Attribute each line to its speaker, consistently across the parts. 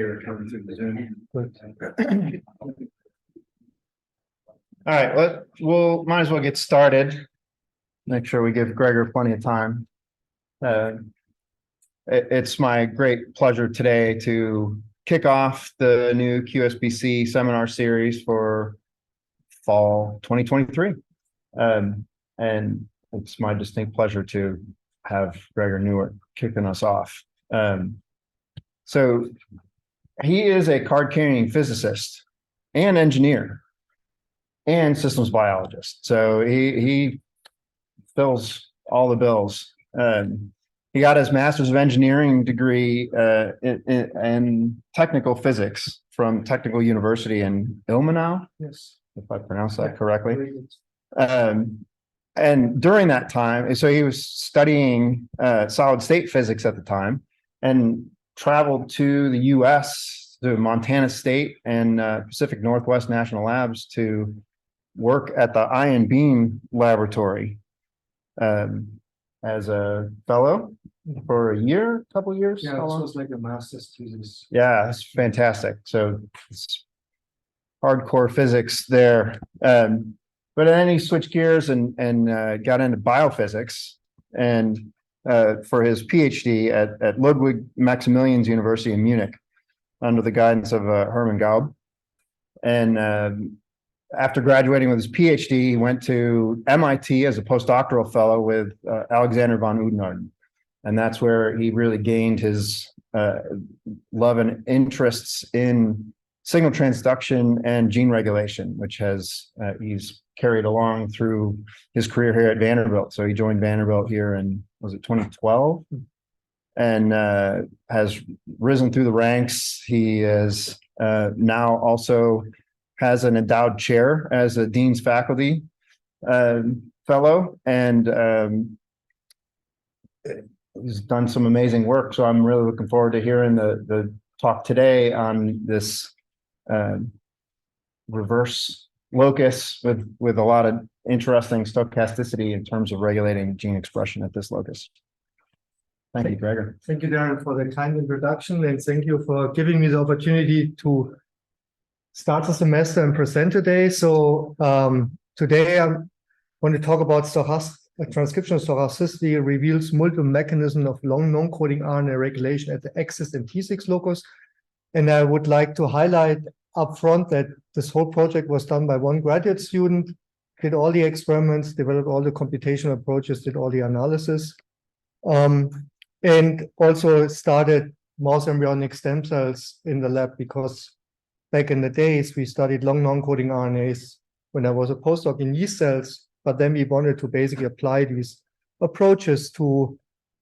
Speaker 1: here coming through the Zoom.
Speaker 2: All right, might as well get started. Make sure we give Gregor plenty of time. It's my great pleasure today to kick off the new QSBC seminar series for fall 2023. And it's my distinct pleasure to have Gregor Neuert kicking us off. So he is a card-carrying physicist and engineer and systems biologist. So he fills all the bills. He got his master's of engineering degree in technical physics from Technical University in Ilmenau.
Speaker 3: Yes,
Speaker 2: if I pronounced that correctly. And during that time, so he was studying solid state physics at the time and traveled to the US, to Montana State and Pacific Northwest National Labs to work at the Ion Beam Laboratory as a fellow for a year, couple years.
Speaker 3: yeah, this was like a master's thesis.
Speaker 2: Yeah, it's fantastic. So it's hardcore physics there. But then he switched gears and got into biophysics and for his PhD at Ludwig Maximilians University in Munich under the guidance of Hermann Gaub. And after graduating with his PhD, he went to MIT as a postdoctoral fellow with Alexander von Oudenarde. And that's where he really gained his love and interests in signal transduction and gene regulation, which he's carried along through his career here at Vanderbilt. So he joined Vanderbilt here in, was it 2012? And has risen through the ranks. He is now also has an endowed chair as a dean's faculty fellow, and he's done some amazing work. So I'm really looking forward to hearing the talk today on this reverse locus with a lot of interesting stochasticity in terms of regulating gene expression at this locus. Thank you, Gregor.
Speaker 3: Thank you, Darren, for the kind introduction, and thank you for giving me the opportunity to start the semester and present today. So today I want to talk about transcriptional stochasticity reveals multiple mechanisms of long non-coding RNA regulation at the Xist and Tsix locus. And I would like to highlight upfront that this whole project was done by one graduate student, did all the experiments, developed all the computational approaches, did all the analysis, and also started mouse embryonic stem cells in the lab, because back in the days we studied long non-coding RNAs when I was a postdoc in yeast cells, but then we wanted to basically apply these approaches to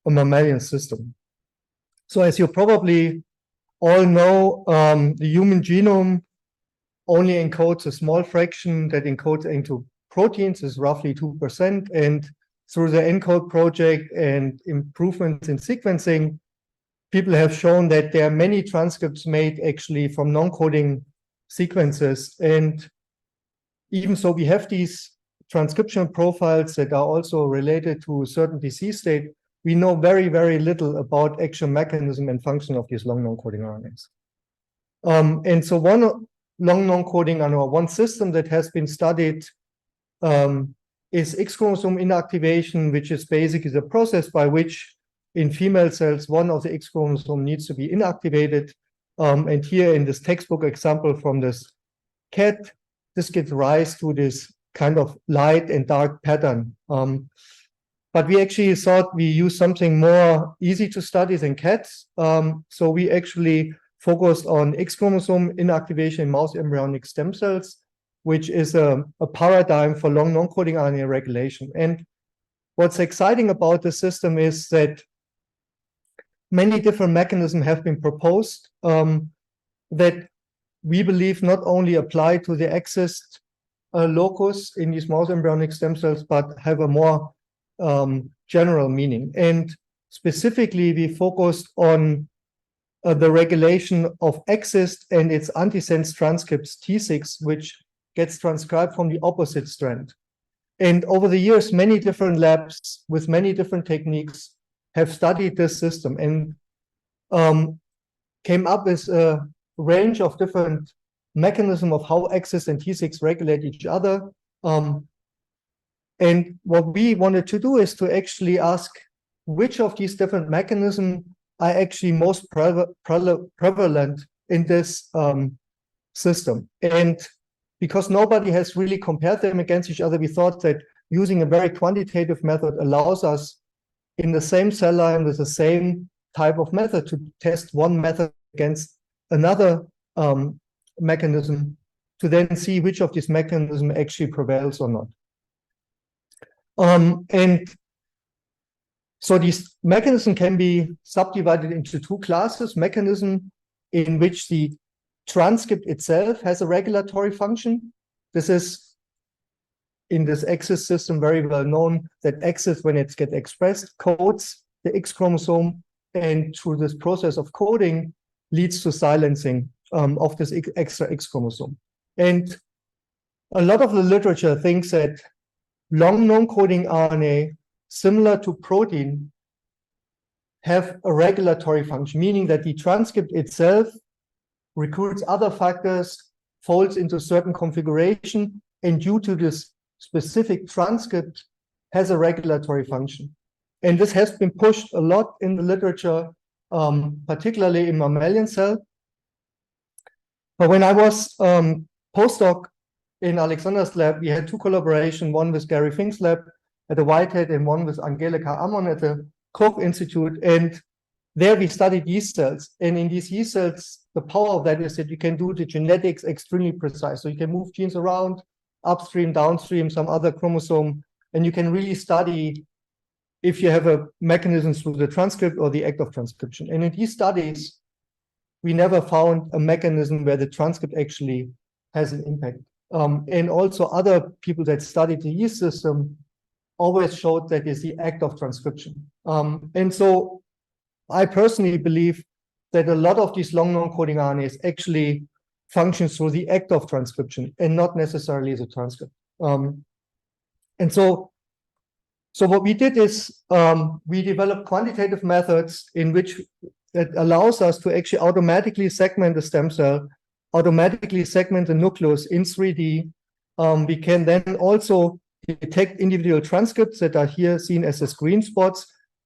Speaker 3: a mammalian system. So as you probably all know, the human genome only encodes a small fraction that encodes into proteins, is roughly 2%. And through the ENCODE project and improvements in sequencing, people have shown that there are many transcripts made actually from non-coding sequences. And even so, we have these transcription profiles that are also related to a certain disease state. We know very, very little about actual mechanism and function of these long non-coding RNAs. And so one long non-coding RNA, one system that has been studied is X-chromosome inactivation, which is basically the process by which in female cells, one of the X chromosome needs to be inactivated. And here in this textbook example from this cat, this gives rise to this kind of light and dark pattern. But we actually thought we use something more easy to study than cats. So we actually focused on X-chromosome inactivation in mouse embryonic stem cells, which is a paradigm for long non-coding RNA regulation. And what's exciting about the system is that many different mechanisms have been proposed that we believe not only apply to the Xist locus in these mouse embryonic stem cells, but have a more general meaning. And specifically, we focused on the regulation of Xist and its antisense transcripts T6, which gets transcribed from the opposite strand. And over the years, many different labs with many different techniques have studied this system. And came up with a range of different mechanisms of how Xist and Tsix regulate each other. And what we wanted to do is to actually ask which of these different mechanisms are actually most prevalent in this system. And because nobody has really compared them against each other, we thought that using a very quantitative method allows us in the same cell line with the same type of method to test one method against another mechanism to then see which of these mechanisms actually prevails or not. And so these mechanisms can be subdivided into two classes: mechanism in which the transcript itself has a regulatory function. This is in this Xist system very well known that Xist, when it gets expressed, codes the X chromosome, and through this process of coding leads to silencing of this extra X chromosome. And a lot of the literature thinks that long non-coding RNA, similar to protein, have a regulatory function, meaning that the transcript itself recruits other factors, folds into certain configuration, and due to this specific transcript has a regulatory function. And this has been pushed a lot in the literature, particularly in mammalian cell. But when I was postdoc in Alexander's lab, we had two collaborations, one with Gary Fink's lab at the Whitehead and one with Angelika Ammon at the Koch Institute. And there we studied yeast cells. And in these yeast cells, the power of that is that you can do the genetics extremely precise. So you can move genes around, upstream, downstream, some other chromosome, and you can really study if you have a mechanism through the transcript or the act of transcription. And in these studies, we never found a mechanism where the transcript actually has an impact. And also other people that studied the yeast system always showed that it's the act of transcription. And so I personally believe that a lot of these long non-coding RNAs actually functions through the act of transcription and not necessarily as a transcript. And so what we did is we developed quantitative methods in which it allows us to actually automatically segment the stem cell, automatically segment the nucleus in 3D. We can then also detect individual transcripts that are here seen as the green spots.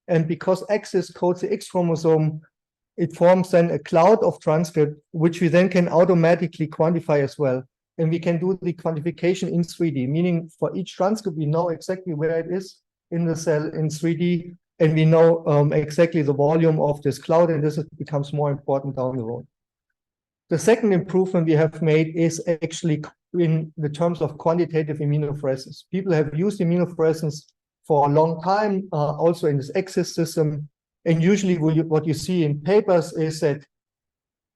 Speaker 3: And because Xist codes the X chromosome, it forms then a cloud of transcript, which we then can automatically quantify as well. And we can do the quantification in 3D, meaning for each transcript, we know exactly where it is in the cell in 3D, and we know exactly the volume of this cloud, and this becomes more important down the road. The second improvement we have made is actually in the terms of quantitative immunofluorescence. People have used immunofluorescence for a long time, also in this Xist system. And usually what you see in papers is that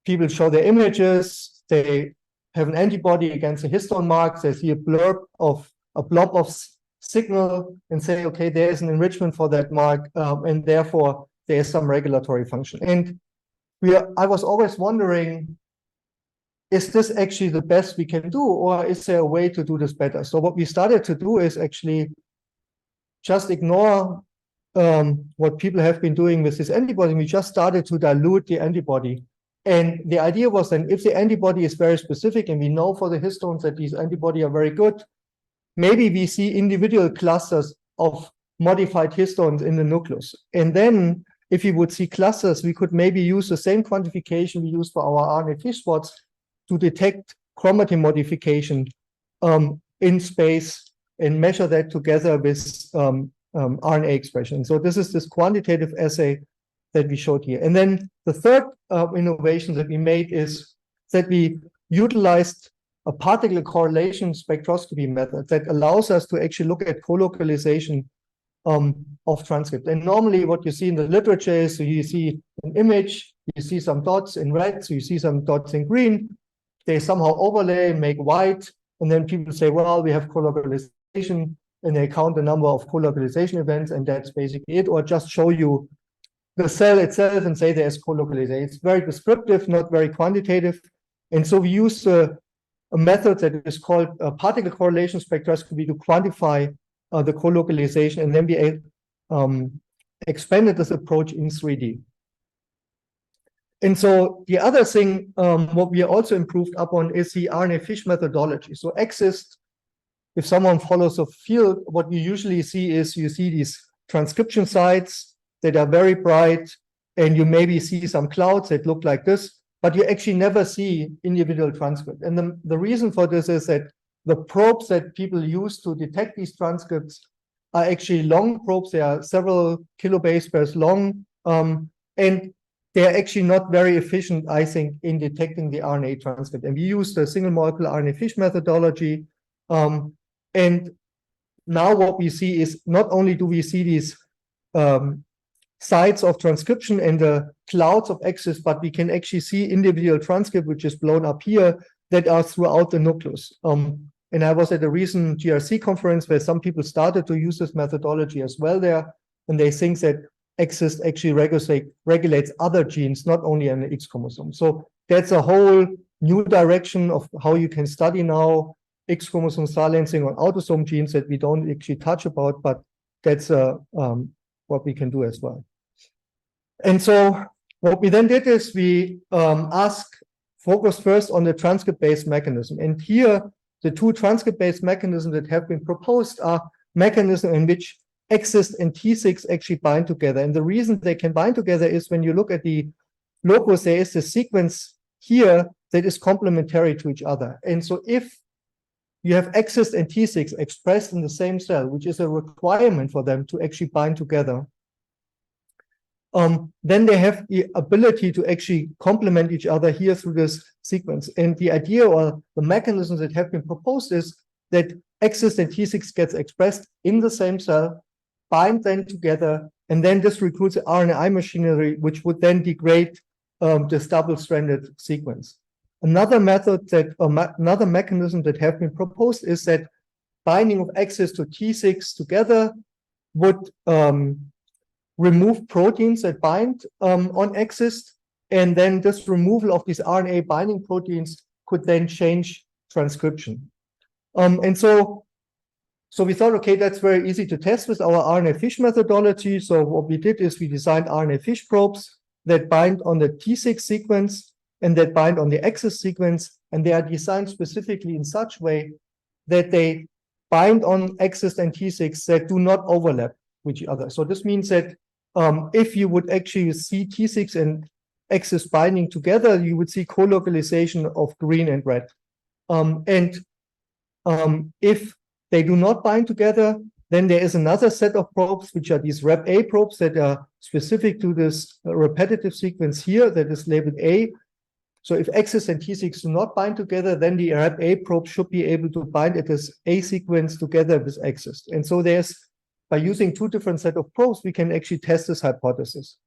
Speaker 3: people show their images, they have an antibody against a histone mark, they see a blob of signal and say, okay, there is an enrichment for that mark, and therefore there is some regulatory function. And I was always wondering, is this actually the best we can do, or is there a way to do this better? So what we started to do is actually just ignore what people have been doing with this antibody. We just started to dilute the antibody. And the idea was then, if the antibody is very specific, and we know for the histones that these antibodies are very good, maybe we see individual clusters of modified histones in the nucleus. And then if we would see clusters, we could maybe use the same quantification we use for our RNA fish spots to detect chromatin modification in space and measure that together with RNA expression. So this is this quantitative assay that we showed here. And then the third innovation that we made is that we utilized a particle correlation spectroscopy method that allows us to actually look at co-localization of transcript. And normally what you see in the literature is, so you see an image, you see some dots in red, so you see some dots in green, they somehow overlay, make white, and then people say, well, we have co-localization, and they count the number of co-localization events, and that's basically it, or just show you the cell itself and say there's co-localization. It's very descriptive, not very quantitative. And so we use a method that is called particle correlation spectroscopy to quantify the co-localization, and then we expanded this approach in 3D. And so the other thing, what we also improved upon is the RNA fish methodology. So Xist, if someone follows a field, what you usually see is you see these transcription sites that are very bright, and you maybe see some clouds that look like this, but you actually never see individual transcript. And the reason for this is that the probes that people use to detect these transcripts are actually long probes. They are several kilobase pairs long, and they're actually not very efficient, I think, in detecting the RNA transcript. And we use the single molecular RNA fish methodology. And now what we see is not only do we see these sites of transcription and the clouds of Xist, but we can actually see individual transcript, which is blown up here, that are throughout the nucleus. And I was at a recent GRC conference where some people started to use this methodology as well there, and they think that Xist actually regulates other genes, not only on the X chromosome. So that's a whole new direction of how you can study now X chromosome silencing on autosome genes that we don't actually touch about, but that's what we can do as well. And so what we then did is we focused first on the transcript-based mechanism. And here, the two transcript-based mechanisms that have been proposed are mechanisms in which Xist and Tsix actually bind together. And the reason they can bind together is when you look at the locus, there is a sequence here that is complementary to each other. And so if you have Xist and Tsix expressed in the same cell, which is a requirement for them to actually bind together, then they have the ability to actually complement each other here through this sequence. And the idea or the mechanisms that have been proposed is that Xist and Tsix gets expressed in the same cell, bind then together, and then this recruits the RNAi machinery, which would then degrade this double-stranded sequence. Another mechanism that have been proposed is that binding of Xist to Tsix together would remove proteins that bind on Xist, and then this removal of these RNA binding proteins could then change transcription. And so we thought, okay, that's very easy to test with our RNA fish methodology. So what we did is we designed RNA fish probes that bind on the Tsix sequence and that bind on the Xist sequence, and they are designed specifically in such way that they bind on Xist and Tsix that do not overlap with each other. So this means that if you would actually see Tsix and Xist binding together, you would see co-localization of green and red. If they do not bind together, then there is another set of probes, which are these Rep-A probes that are specific to this repetitive sequence here that is labeled A. So if Xist and Tsix do not bind together, then the Rep-A probe should be able to bind at this A sequence together with Xist. And so by using two different set of probes, we can actually test this hypothesis.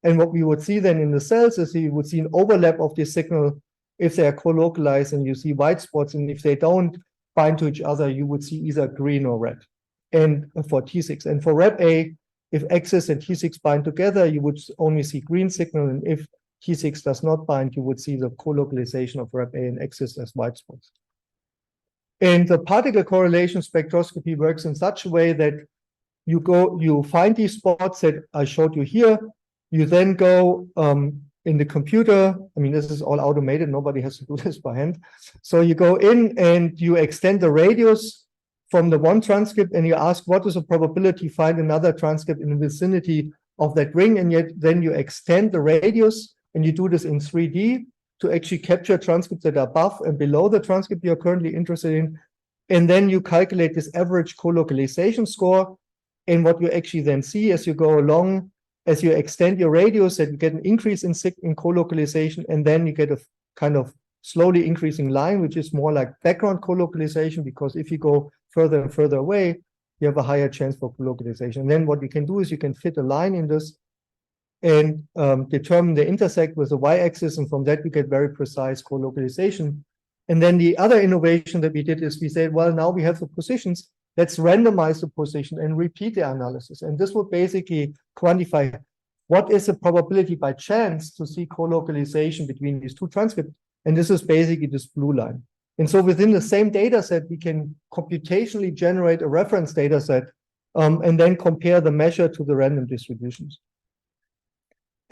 Speaker 3: And what we would see then in the cells is you would see an overlap of this signal if they are co-localized, and you see white spots. And if they don't bind to each other, you would see either green or red. And for Tsix. And for Rep-A, if Xist and Tsix bind together, you would only see green signal. And if Tsix does not bind, you would see the co-localization of Rep-A and Xist as white spots. And the particle correlation spectroscopy works in such a way that you find these spots that I showed you here. You then go in the computer. I mean, this is all automated. Nobody has to do this by hand. So you go in and you extend the radius from the one transcript, and you ask what is the probability to find another transcript in the vicinity of that ring, and yet then you extend the radius, and you do this in 3D to actually capture transcripts that are above and below the transcript you're currently interested in. And then you calculate this average co-localization score. And what you actually then see as you go along, as you extend your radius, that you get an increase in co-localization, and then you get a kind of slowly increasing line, which is more like background co-localization, because if you go further and further away, you have a higher chance for co-localization. And then what you can do is you can fit a line in this and determine the intersect with the y-axis, and from that you get very precise co-localization. And then the other innovation that we did is we said, well, now we have the positions, let's randomize the position and repeat the analysis. And this would basically quantify what is the probability by chance to see co-localization between these two transcripts. And this is basically this blue line. And so within the same data set, we can computationally generate a reference data set and then compare the measure to the random distributions.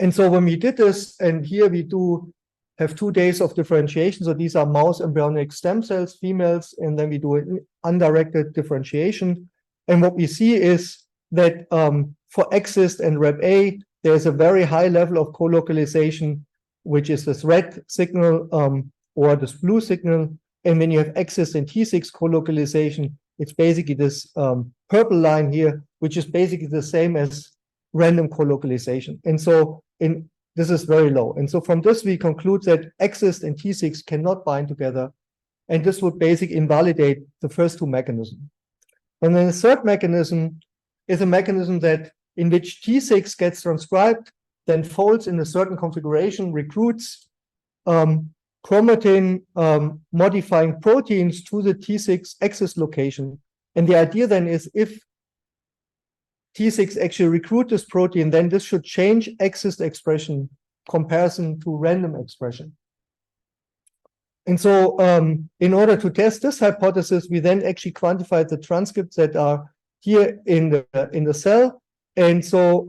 Speaker 3: And so when we did this, and here we do have 2 days of differentiation. So these are mouse embryonic stem cells, females, and then we do an undirected differentiation. And what we see is that for Xist and Rep-A, there's a very high level of co-localization, which is this red signal or this blue signal. And when you have Xist and Tsix co-localization, it's basically this purple line here, which is basically the same as random co-localization. And so this is very low. And so from this, we conclude that Xist and Tsix cannot bind together. And this would basically invalidate the first 2 mechanisms. And then the third mechanism is a mechanism that in which T6 gets transcribed, then folds in a certain configuration, recruits chromatin modifying proteins to the T6 Xist location. And the idea then is if T6 actually recruit this protein, then this should change Xist expression comparison to random expression. And so in order to test this hypothesis, we then actually quantified the transcripts that are here in the cell. And so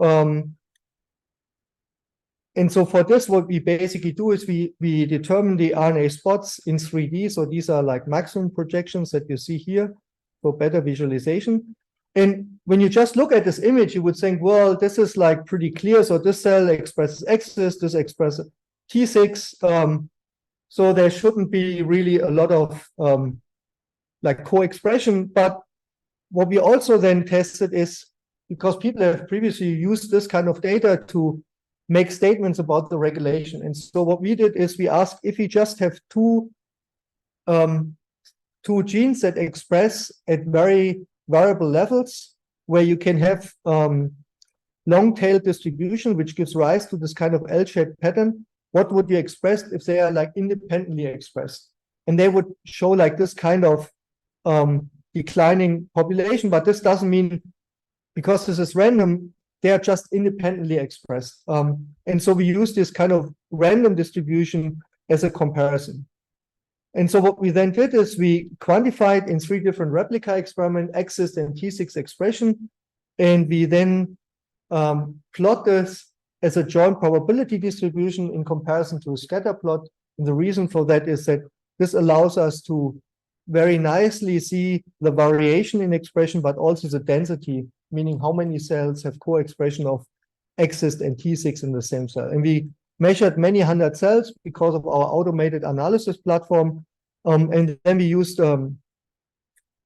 Speaker 3: for this, what we basically do is we determine the RNA spots in 3D. So these are like maximum projections that you see here for better visualization. And when you just look at this image, you would think, well, this is like pretty clear. So this cell expresses Xist, this expresses T6. So there shouldn't be really a lot of like co-expression. But what we also then tested is, because people have previously used this kind of data to make statements about the regulation. And so what we did is we asked if we just have two genes that express at very variable levels, where you can have long tail distribution, which gives rise to this kind of L-shaped pattern, what would you express if they are like independently expressed? And they would show like this kind of declining population, but this doesn't mean, because this is random, they are just independently expressed. And so we use this kind of random distribution as a comparison. And so what we then did is we quantified in 3 different replica experiments Xist and Tsix expression, and we then plot this as a joint probability distribution in comparison to a scatter plot. And the reason for that is that this allows us to very nicely see the variation in expression, but also the density, meaning how many cells have co-expression of Xist and Tsix in the same cell. And we measured many hundred cells because of our automated analysis platform. And then we used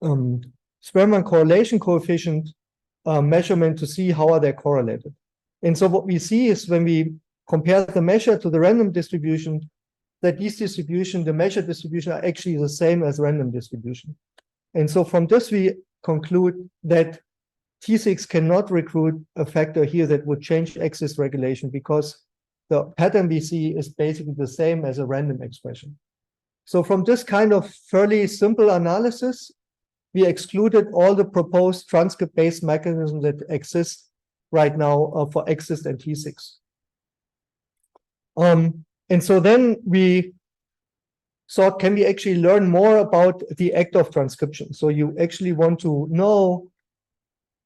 Speaker 3: Spearman correlation coefficient measurement to see how are they correlated. And so what we see is when we compare the measure to the random distribution, that these distribution, the measured distribution, are actually the same as random distribution. And so from this, we conclude that T6 cannot recruit a factor here that would change Xist regulation, because the pattern we see is basically the same as a random expression. So from this kind of fairly simple analysis, we excluded all the proposed transcript-based mechanisms that exist right now for Xist and Tsix. And so then we thought, can we actually learn more about the act of transcription? So you actually want to know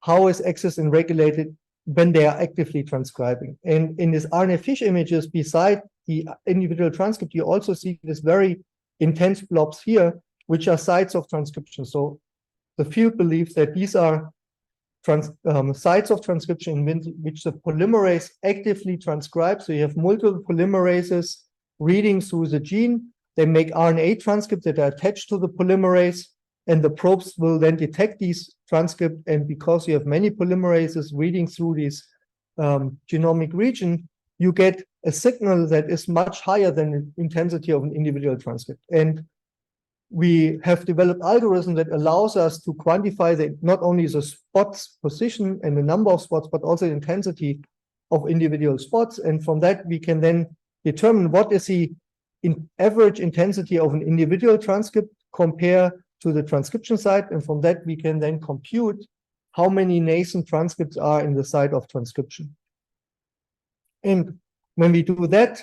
Speaker 3: how is Xist regulated when they are actively transcribing. And in these RNA fish images, beside the individual transcript, you also see this very intense blobs here, which are sites of transcription. So the field believes that these are sites of transcription in which the polymerase actively transcribes. So you have multiple polymerases reading through the gene. They make RNA transcripts that are attached to the polymerase, and the probes will then detect these transcripts. And because you have many polymerases reading through this genomic region, you get a signal that is much higher than the intensity of an individual transcript. And we have developed algorithm that allows us to quantify not only the spots position and the number of spots, but also the intensity of individual spots. And from that, we can then determine what is the average intensity of an individual transcript compared to the transcription site. And from that, we can then compute how many nascent transcripts are in the site of transcription. And when we do that,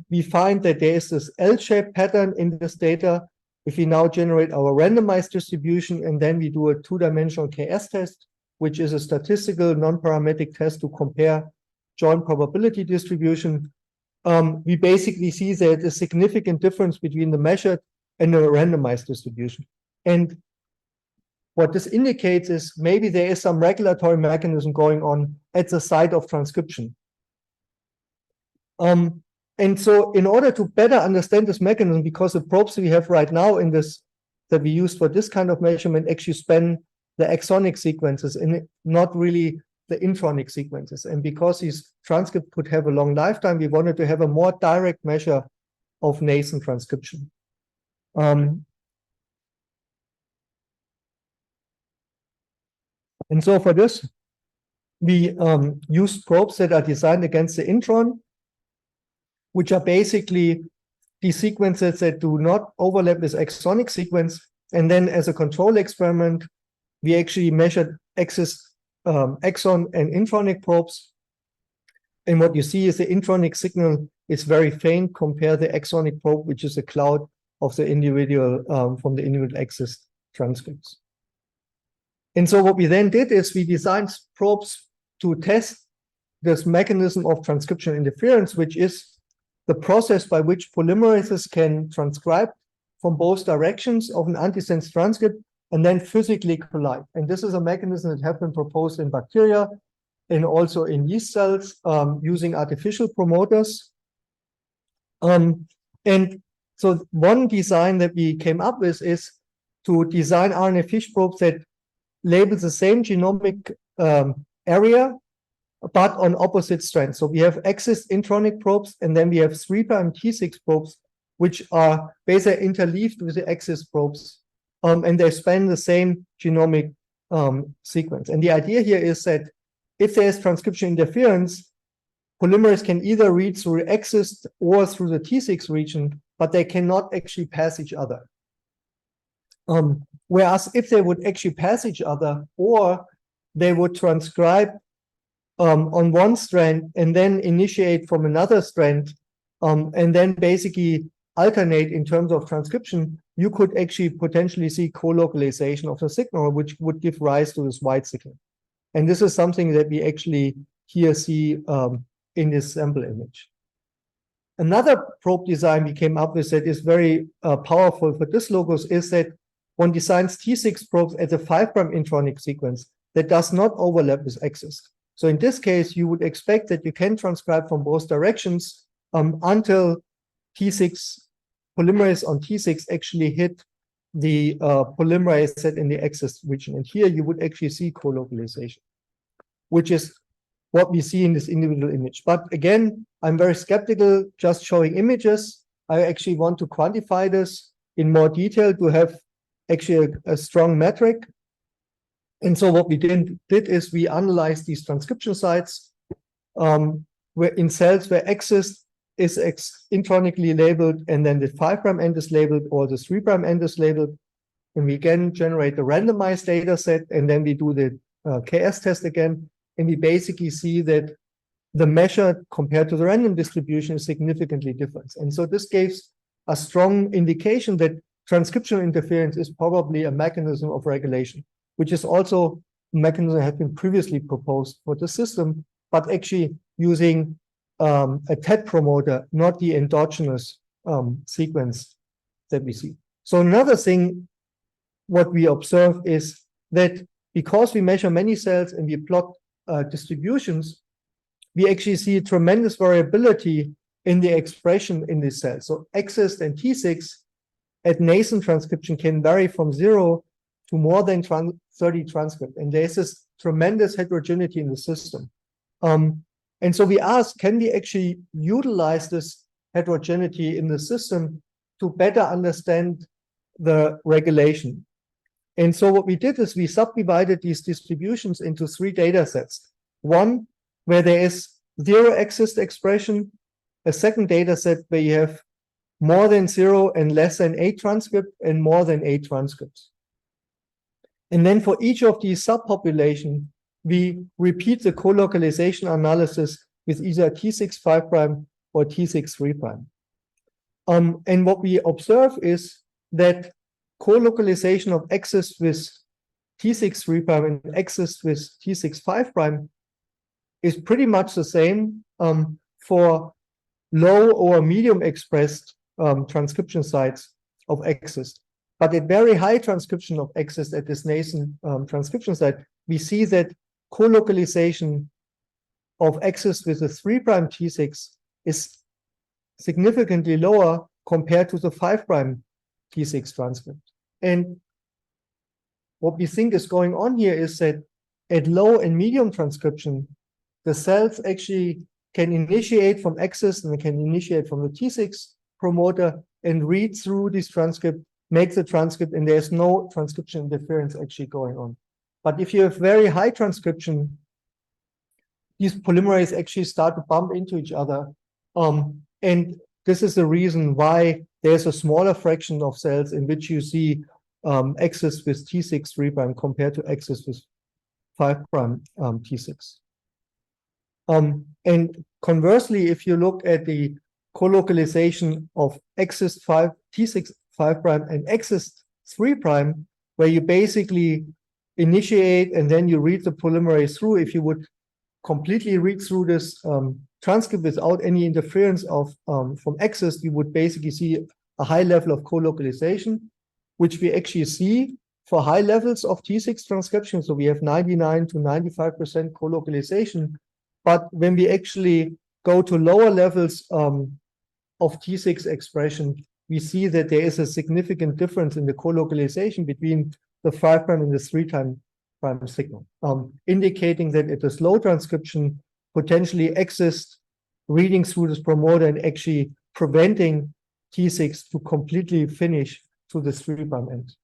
Speaker 3: we find that there is this L-shaped pattern in this data. If we now generate our randomized distribution, and then we do a 2-dimensional KS test, which is a statistical non-parametric test to compare joint probability distribution, we basically see that a significant difference between the measured and the randomized distribution. And what this indicates is maybe there is some regulatory mechanism going on at the site of transcription. And so in order to better understand this mechanism, because the probes we have right now in this that we use for this kind of measurement actually span the exonic sequences and not really the intronic sequences. And because these transcripts could have a long lifetime, we wanted to have a more direct measure of nascent transcription. And so for this, we used probes that are designed against the intron, which are basically these sequences that do not overlap this exonic sequence. And then as a control experiment, we actually measured exon and intronic probes. And what you see is the intronic signal is very faint compared to the exonic probe, which is a cloud of the individual from the individual Xist transcripts. And so what we then did is we designed probes to test this mechanism of transcription interference, which is the process by which polymerases can transcribe from both directions of an antisense transcript and then physically collide. And this is a mechanism that has been proposed in bacteria and also in yeast cells using artificial promoters. And so one design that we came up with is to design RNA fish probes that label the same genomic area, but on opposite strands. So we have Xist intronic probes, and then we have 3' T6 probes, which are basically interleaved with the Xist probes, and they span the same genomic sequence. And the idea here is that if there's transcription interference, polymerase can either read through Xist or through the T6 region, but they cannot actually pass each other. Whereas if they would actually pass each other, or they would transcribe on one strand and then initiate from another strand, and then basically alternate in terms of transcription, you could actually potentially see co-localization of the signal, which would give rise to this white signal. And this is something that we actually here see in this sample image. Another probe design we came up with that is very powerful for this locus is that one designs T6 probes at a 5' intronic sequence that does not overlap with Xist. So in this case, you would expect that you can transcribe from both directions until T6 polymerase on T6 actually hit the polymerase set in the Xist region. And here you would actually see co-localization, which is what we see in this individual image. But again, I'm very skeptical just showing images. I actually want to quantify this in more detail to have actually a strong metric. And so what we did is we analyzed these transcription sites where in cells where Xist is intronically labeled and then the 5' end is labeled or the 3' end is labeled. And we again generate a randomized data set, and then we do the KS test again. And we basically see that the measure compared to the random distribution is significantly different. And so this gives a strong indication that transcriptional interference is probably a mechanism of regulation, which is also a mechanism that has been previously proposed for the system, but actually using a TET promoter, not the endogenous sequence that we see. So another thing, what we observe is that because we measure many cells and we plot distributions, we actually see tremendous variability in the expression in these cells. So Xist and T6 at nascent transcription can vary from 0 to more than 30 transcript. And there's this tremendous heterogeneity in the system. And so we asked, can we actually utilize this heterogeneity in the system to better understand the regulation? And so what we did is we subdivided these distributions into 3 data sets. One where there is 0 Xist expression, a second data set where you have more than 0 and less than 8 transcript, and more than 8 transcripts. And then for each of these subpopulations, we repeat the co-localization analysis with either T6 5' or T6 3'. And what we observe is that co-localization of Xist with T6 3' and Xist with T6 5' is pretty much the same for low or medium expressed transcription sites of Xist. But at very high transcription of Xist at this nascent transcription site, we see that co-localization of Xist with the 3' T6 is significantly lower compared to the 5' T6 transcript. And what we think is going on here is that at low and medium transcription, the cells actually can initiate from Xist and can initiate from the T6 promoter and read through this transcript, make the transcript, and there's no transcription interference actually going on. But if you have very high transcription, these polymerases actually start to bump into each other. And this is the reason why there's a smaller fraction of cells in which you see Xist with T6 3' compared to Xist with 5' T6. And conversely, if you look at the co-localization of Xist T6 5' and Xist 3', where you basically initiate and then you read the polymerase through, if you would completely read through this transcript without any interference of from Xist, you would basically see a high level of co-localization, which we actually see for high levels of T6 transcription. So we have 99 to 95% co-localization. But when we actually go to lower levels of T6 expression, we see that there is a significant difference in the co-localization between the 5' and the 3' signal, indicating that at this low transcription, potentially Xist reading through this promoter and actually preventing T6 to completely finish to the 3' end.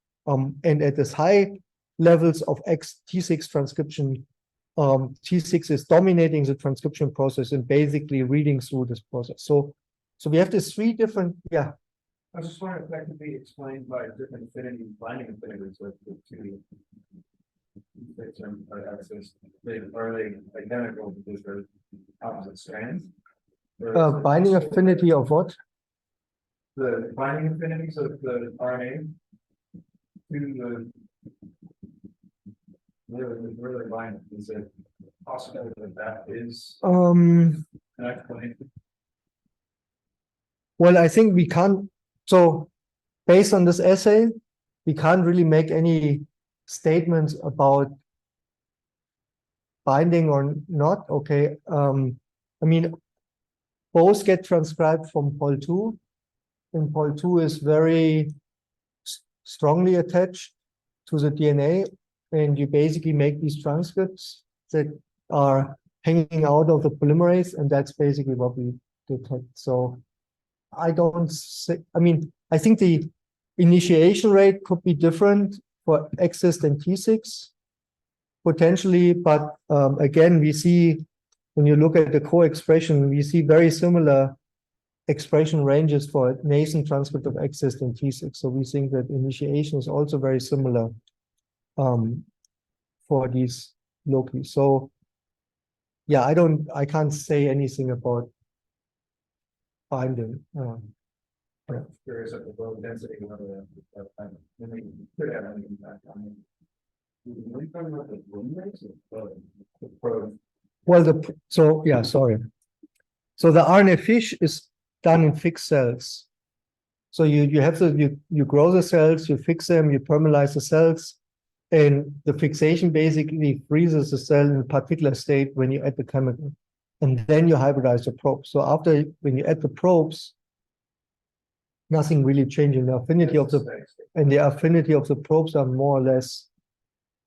Speaker 3: And at this high levels of T6 transcription, T6 is dominating the transcription process and basically reading through this process. So we have these three different, yeah.
Speaker 2: I was just wondering if that could be explained by different binding affinities of the two axes. Are they identical because they're opposite strands?
Speaker 3: Binding affinity of what?
Speaker 2: The binding affinities of the RNA to where they bind. Is it possible that is an explanation?
Speaker 3: Well, I think we can't. So based on this essay, we can't really make any statements about binding or not. Okay. I mean, both get transcribed from pol 2, and pol 2 is very strongly attached to the DNA, and you basically make these transcripts that are hanging out of the polymerase, and that's basically what we detect. So I don't say, I mean, I think the initiation rate could be different for Xist and T6 potentially, but again, we see when you look at the co-expression, we see very similar expression ranges for nascent transcript of Xist and Tsix. So we think that initiation is also very similar for these loci. So yeah, I can't say anything about binding.
Speaker 2: I'm curious at the low density whether that could have any impact on it. Are you talking about the polymerase or the probe?
Speaker 3: Well, so yeah, sorry. So the RNA fish is done in fixed cells. So you have you grow the cells, you fix them, you permealize the cells, and the fixation basically freezes the cell in a particular state when you add the chemical, and then you hybridize the probes. So after when you add the probes, nothing really changes. The affinity of the probes are more or less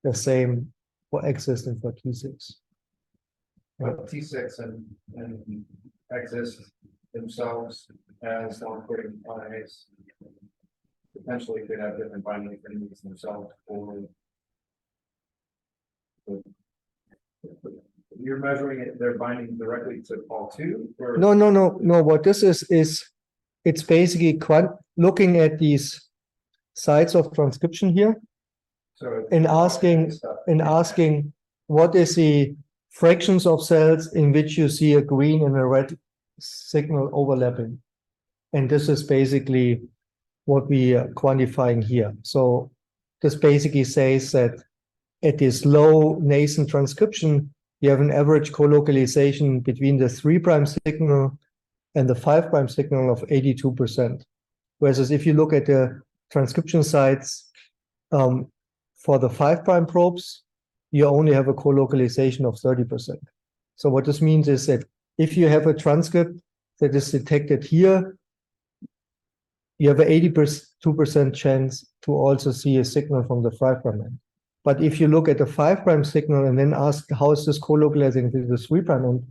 Speaker 3: the same for Xist and for T6.
Speaker 2: But T6 and Xist themselves as non-coding RNAs potentially could have different binding affinities themselves, or you're measuring it, they're binding directly to pol 2? Or?
Speaker 3: No. What this is it's basically looking at these sites of transcription here, so and asking what is the fractions of cells in which you see a green and a red signal overlapping. And this is basically what we are quantifying here. So this basically says that at this low nascent transcription, you have an average co-localization between the 3' signal and the 5' signal of 82%. Whereas if you look at the transcription sites for the 5' probes, you only have a co-localization of 30%. So what this means is that if you have a transcript that is detected here, you have an 82% chance to also see a signal from the 5' end. But if you look at the 5' signal and then ask how is this co-localizing to the 3' end,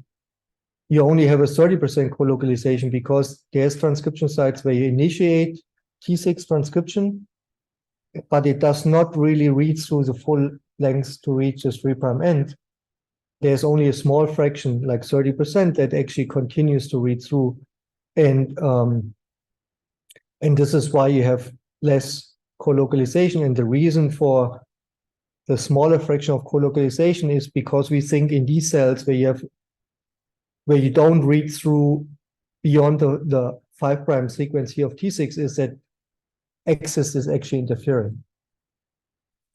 Speaker 3: you only have a 30% co-localization because there's transcription sites where you initiate T6 transcription, but it does not really read through the full length to reach the 3' end. There's only a small fraction, like 30%, that actually continues to read through. And this is why you have less co-localization. And the reason for the smaller fraction of co-localization is because we think in these cells where you don't read through beyond the 5' sequence here of T6 is that Xist is actually interfering.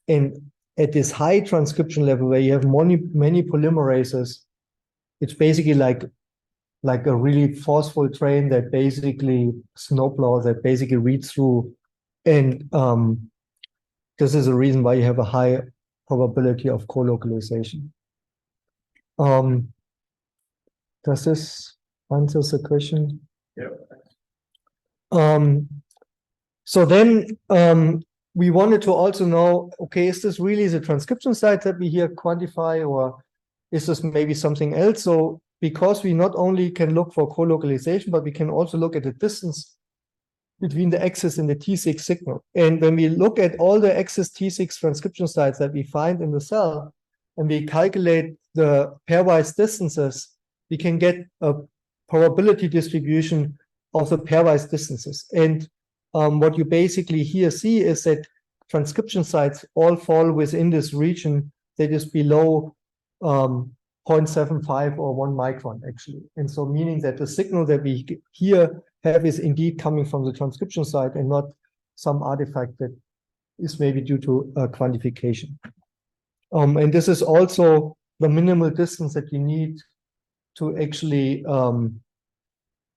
Speaker 3: And at this high transcription level where you have many polymerases, it's basically like a really forceful train that basically snowplow that basically reads through. And this is a reason why you have a high probability of co-localization. Does this answer the question? Yeah. So then we wanted to also know, okay, is this really the transcription site that we here quantify, or is this maybe something else? So because we not only can look for co-localization, but we can also look at the distance between the Xist and the T6 signal. And when we look at all the Xist-T6 transcription sites that we find in the cell, and we calculate the pairwise distances, we can get a probability distribution of the pairwise distances. And what you basically here see is that transcription sites all fall within this region that is below 0.75 or 1 micron, actually. And so meaning that the signal that we here have is indeed coming from the transcription site and not some artifact that is maybe due to quantification. And this is also the minimal distance that you need to actually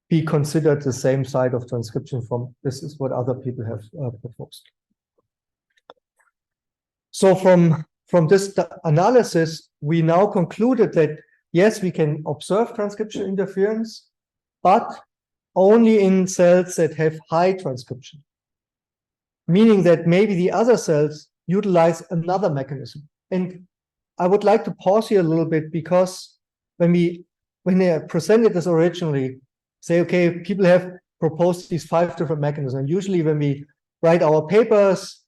Speaker 3: be considered the same site of transcription from. This is what other people have proposed. So from this analysis, we now concluded that yes, we can observe transcription interference, but only in cells that have high transcription, meaning that maybe the other cells utilize another mechanism. And I would like to pause here a little bit, because when they presented this originally, say, okay, people have proposed these 5 different mechanisms. And usually when we write our papers,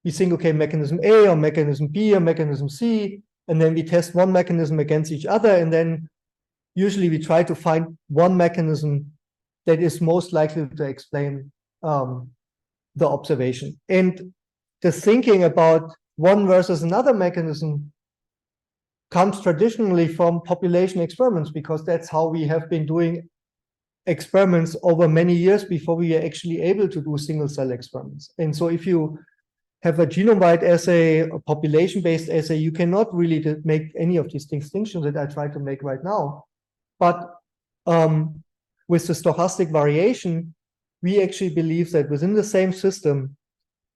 Speaker 3: we think, okay, mechanism A or mechanism B or mechanism C, and then we test one mechanism against each other. And then usually we try to find one mechanism that is most likely to explain the observation. And the thinking about one versus another mechanism comes traditionally from population experiments, because that's how we have been doing experiments over many years before we are actually able to do single cell experiments. And so if you have a genome-wide assay, a population-based assay, you cannot really make any of these distinctions that I try to make right now. But with the stochastic variation, we actually believe that within the same system,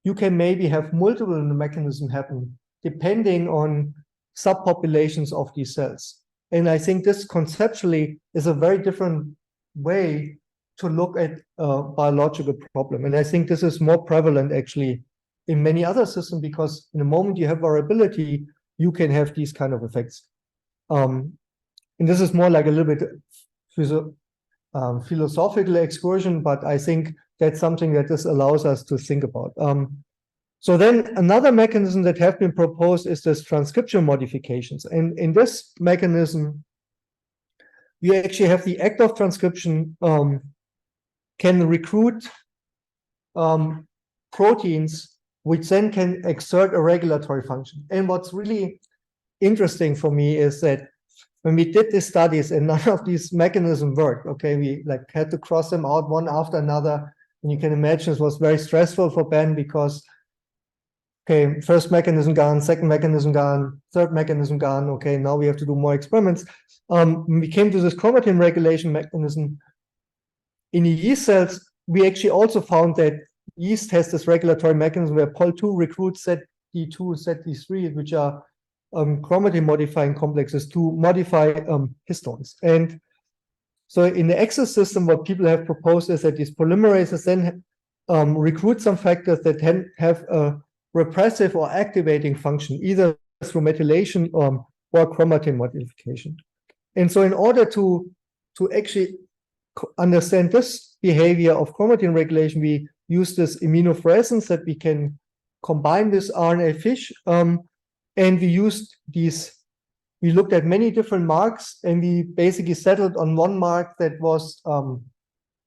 Speaker 3: you can maybe have multiple mechanisms happen depending on subpopulations of these cells. And I think this conceptually is a very different way to look at a biological problem. And I think this is more prevalent actually in many other systems, because in the moment you have variability, you can have these kind of effects. And this is more like a little bit philosophical excursion, but I think that's something that this allows us to think about. So then another mechanism that have been proposed is this transcription modifications. And in this mechanism, you actually have the act of transcription can recruit proteins which then can exert a regulatory function. And what's really interesting for me is that when we did these studies and none of these mechanisms worked, okay, we like had to cross them out one after another. And you can imagine it was very stressful for Ben, because Okay, first mechanism gone, second mechanism gone, third mechanism gone. Okay, now we have to do more experiments. We came to this chromatin regulation mechanism. In the yeast cells, we actually also found that yeast has this regulatory mechanism where Pol2 recruits ZD2, ZD3, which are chromatin modifying complexes to modify histones. And so in the Xist system, what people have proposed is that these polymerases then recruit some factors that have a repressive or activating function, either through methylation or chromatin modification. And so in order to actually understand this behavior of chromatin regulation, we use this immunofluorescence that we can combine this RNA fish. And we used we looked at many different marks, and we basically settled on one mark that was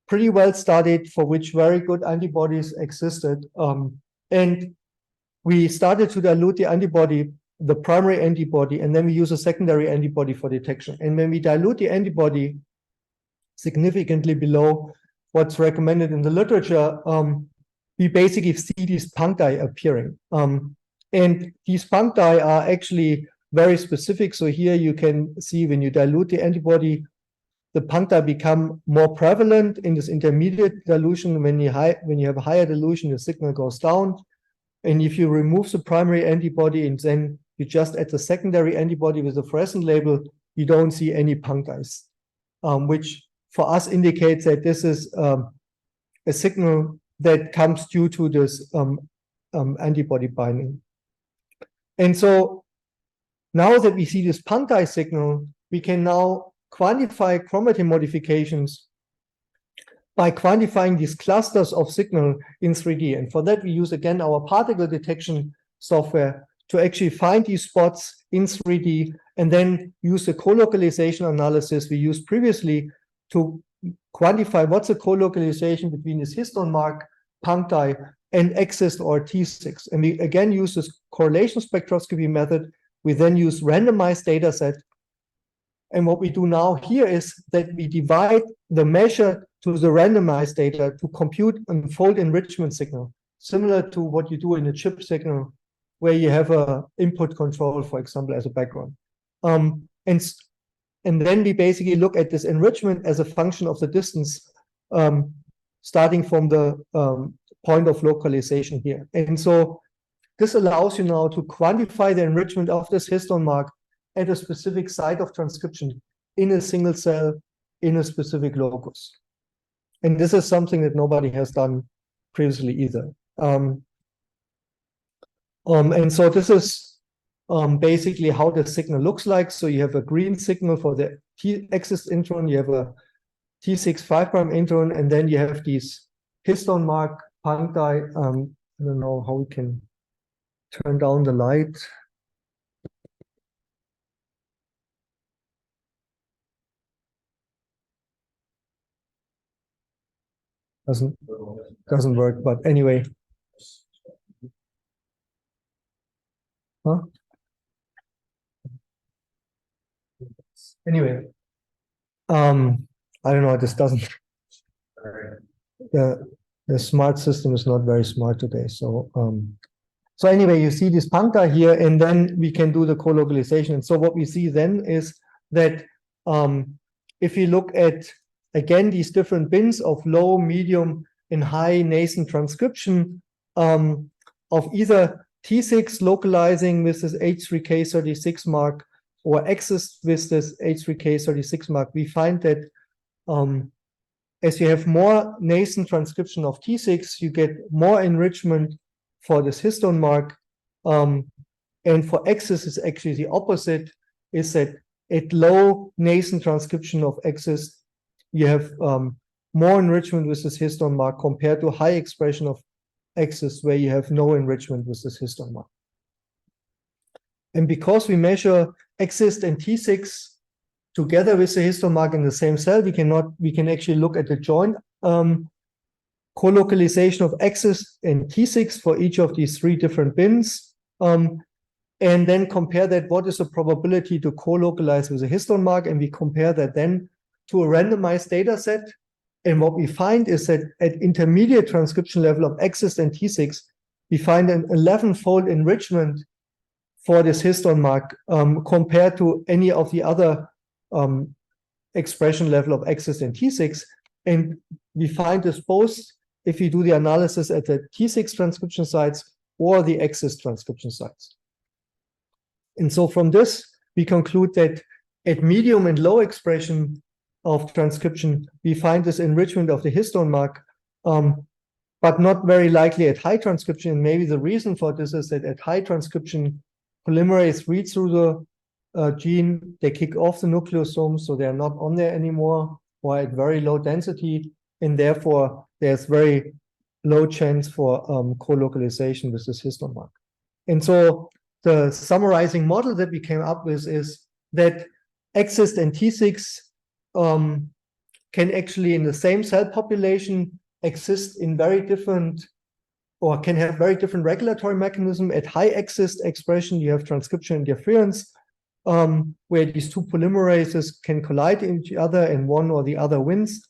Speaker 3: pretty well studied, for which very good antibodies existed. And we started to dilute the antibody, the primary antibody, and then we use a secondary antibody for detection. And when we dilute the antibody significantly below what's recommended in the literature, we basically see these puncti appearing. And these puncti are actually very specific. So here you can see when you dilute the antibody, the puncti become more prevalent in this intermediate dilution. When you have a higher dilution, the signal goes down. And if you remove the primary antibody and then you just add the secondary antibody with a fluorescent label, you don't see any punctis, which for us indicates that this is a signal that comes due to this antibody binding. And so now that we see this puncti signal, we can now quantify chromatin modifications by quantifying these clusters of signal in 3D. And for that, we use, again, our particle detection software to actually find these spots in 3D and then use the co-localization analysis we used previously to quantify what's the co-localization between this histone mark, puncti, and Xist or Tsix. And we, again, use this correlation spectroscopy method. We then use randomized data set. And what we do now here is that we divide the measure to the randomized data to compute a fold enrichment signal, similar to what you do in a chip signal, where you have a input control, for example, as a background. And then we basically look at this enrichment as a function of the distance, starting from the point of localization here. And so this allows you now to quantify the enrichment of this histone mark at a specific site of transcription in a single cell in a specific locus. And this is something that nobody has done previously either. And so this is basically how the signal looks like. So you have a green signal for the Xist intron, you have a T6 5' intron, and then you have these histone mark puncti. I don't know how we can turn down the light. Doesn't work, but anyway. Huh? Anyway, I don't know. This doesn't. The smart system is not very smart today. So so anyway, you see this puncti here, and then we can do the co-localization. And so what we see then is that if you look at again these different bins of low, medium, and high nascent transcription of either T6 localizing with this H3K36 mark or Xist with this H3K36 mark, we find that as you have more nascent transcription of T6, you get more enrichment for this histone mark. And for Xist is actually the opposite, is that at low nascent transcription of Xist, you have more enrichment with this histone mark compared to high expression of Xist, where you have no enrichment with this histone mark. And because we measure Xist and T6 together with the histone mark in the same cell, we can actually look at the joint co-localization of Xist and T6 for each of these three different bins, and then compare that what is the probability to co-localize with a histone mark, and we compare that then to a randomized data set. And what we find is that at intermediate transcription level of Xist and T6, we find an 11-fold enrichment for this histone mark compared to any of the other expression level of Xist and Tsix. And we find this both if we do the analysis at the T6 transcription sites or the Xist transcription sites. And so from this, we conclude that at medium and low expression of transcription, we find this enrichment of the histone mark, but not very likely at high transcription. And maybe the reason for this is that at high transcription, polymerase read through the gene, they kick off the nucleosome, so they're not on there anymore, or at very low density, and therefore there's very low chance for co-localization with this histone mark. And so the summarizing model that we came up with is that Xist and Tsix can actually, in the same cell population, exist in very different, or can have very different regulatory mechanism. At high Xist expression, you have transcription interference, where these two polymerases can collide in each other and one or the other wins.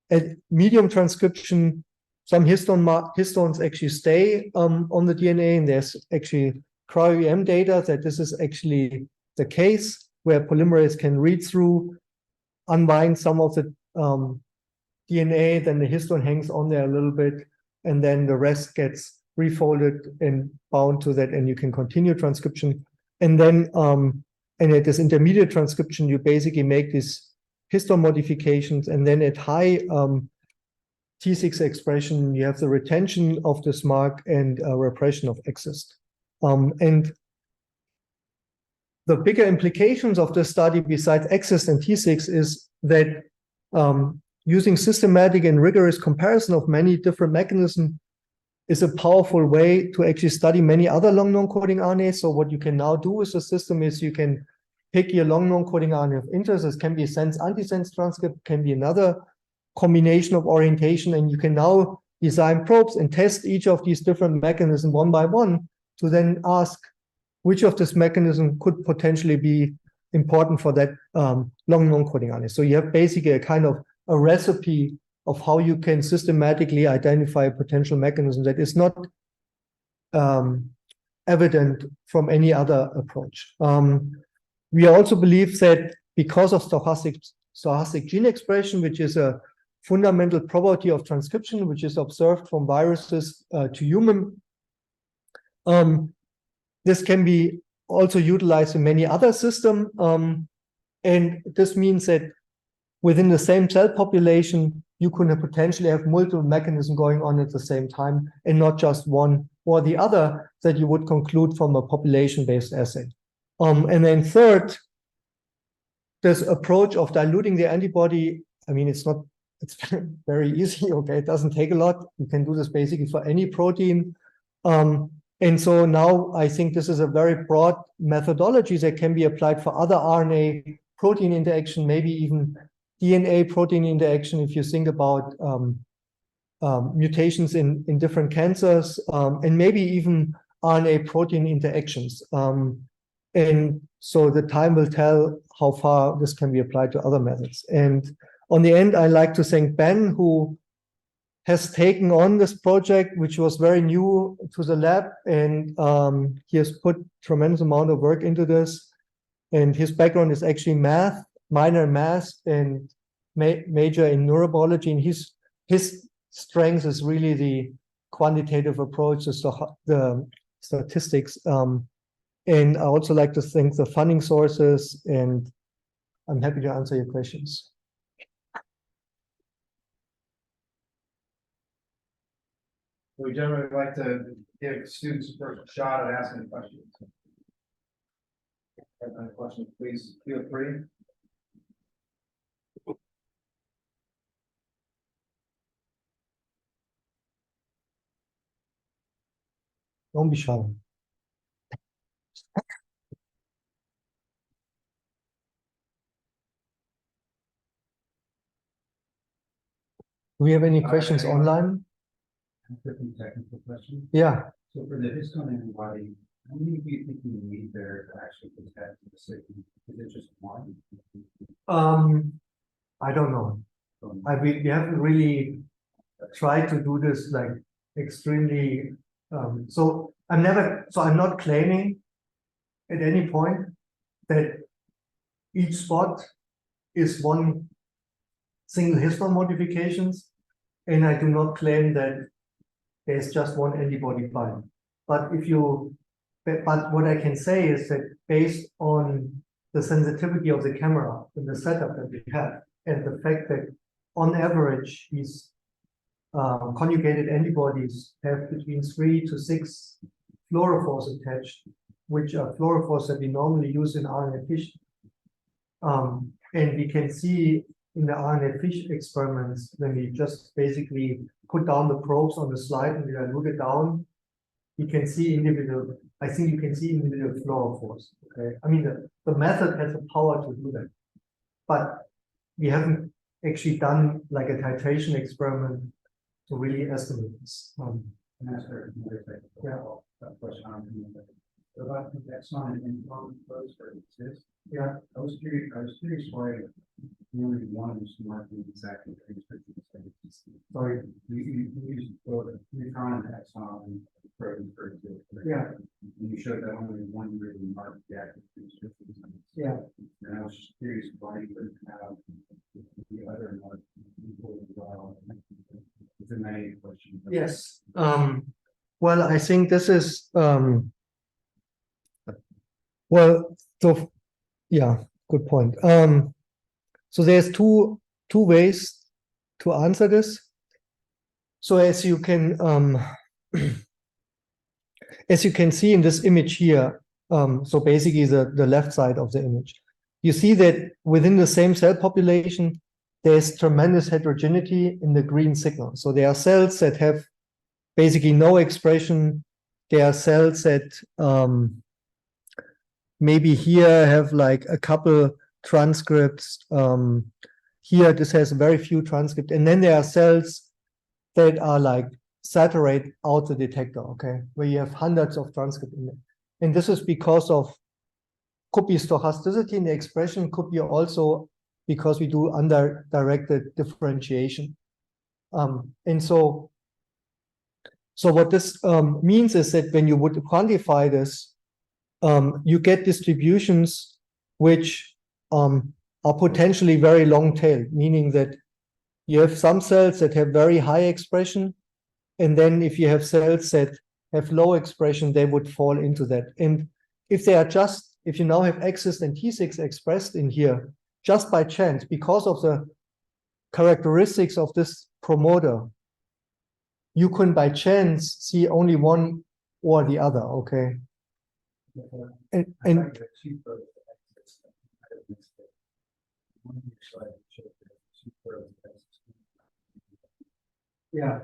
Speaker 3: At medium transcription, some histones actually stay on the DNA, and there's actually cryo-EM data that this is actually the case, where polymerase can read through, unbind some of the DNA, then the histone hangs on there a little bit, and then the rest gets refolded and bound to that, and you can continue transcription. And then, and at this intermediate transcription, you basically make these histone modifications, and then at high T6 expression, you have the retention of this mark and repression of Xist. And the bigger implications of this study, besides Xist and T6, is that using systematic and rigorous comparison of many different mechanisms is a powerful way to actually study many other long non-coding RNAs. So what you can now do with the system is you can pick your long non-coding RNA of interest. This can be a sense-antisense transcript, can be another combination of orientation, and you can now design probes and test each of these different mechanisms one by one to then ask which of this mechanism could potentially be important for that long non-coding RNA. So you have basically a kind of a recipe of how you can systematically identify a potential mechanism that is not evident from any other approach. We also believe that because of stochastic gene expression, which is a fundamental property of transcription, which is observed from viruses to human, this can be also utilized in many other systems. And this means that within the same cell population, you could potentially have multiple mechanisms going on at the same time, and not just one or the other that you would conclude from a population-based assay. And then third, this approach of diluting the antibody, I mean, it's very easy, okay? It doesn't take a lot. You can do this basically for any protein. And so now I think this is a very broad methodology that can be applied for other RNA protein interaction, maybe even DNA protein interaction, if you think about mutations in different cancers, and maybe even RNA protein interactions. And so the time will tell how far this can be applied to other methods. And on the end, I'd like to thank Ben, who has taken on this project, which was very new to the lab, and he has put tremendous amount of work into this. And his background is actually math, minor in math, and major in neurobiology. And his strength is really the quantitative approach, the statistics. And I also like to thank the funding sources, and I'm happy to answer your questions.
Speaker 2: We generally like to give students a first shot at asking questions. If you have any questions, please feel free.
Speaker 3: Don't be shy. Do we have any questions online?
Speaker 1: Different technical question.
Speaker 3: Yeah.
Speaker 1: So for the histone antibody, how many do you think you need there to actually detect the signal? Is it just one?
Speaker 3: I don't know. We haven't really tried to do this like extremely So I'm not claiming at any point that each spot is one single histone modifications, and I do not claim that there's just one antibody bind. But what I can say is that based on the sensitivity of the camera and the setup that we have, and the fact that on average these conjugated antibodies have between 3 to 6 fluorophores attached, which are fluorophores that we normally use in RNA fission. And we can see in the RNA fish experiments, when we just basically put down the probes on the slide and we dilute it down, you can see individual, I think you can see individual fluorophores. Okay, I mean, the method has the power to do that, but we haven't actually done like a titration experiment to really estimate this.
Speaker 1: And that's very that question on the about the exon and those for exist.
Speaker 3: Yeah.
Speaker 1: I was curious why only one is marking exactly transcription.
Speaker 3: Sorry.
Speaker 1: You use both neutron and exon and protein for exist.
Speaker 3: Yeah.
Speaker 1: And you showed that only one really marked the active transcription.
Speaker 3: Yeah.
Speaker 1: And I was just curious why you couldn't have the other one equal as well. It's a naive question.
Speaker 3: Yes. Well, I think this is yeah, good point. So there's two ways to answer this. So as you can see in this image here, so basically the left side of the image, you see that within the same cell population, there's tremendous heterogeneity in the green signal. So there are cells that have basically no expression. There are cells that maybe here have like a couple transcripts. Here, this has very few transcripts. And then there are cells that are like saturate out the detector, okay, where you have hundreds of transcripts in it. And this is because of, could be stochasticity in the expression, could be also because we do under-directed differentiation. And so what this means is that when you would quantify this, you get distributions which are potentially very long tail, meaning that you have some cells that have very high expression, and then if you have cells that have low expression, they would fall into that. And if they are just, if you now have Xist and Tsix expressed in here, just by chance, because of the characteristics of this promoter, you can by chance see only one or the other, okay? And yeah.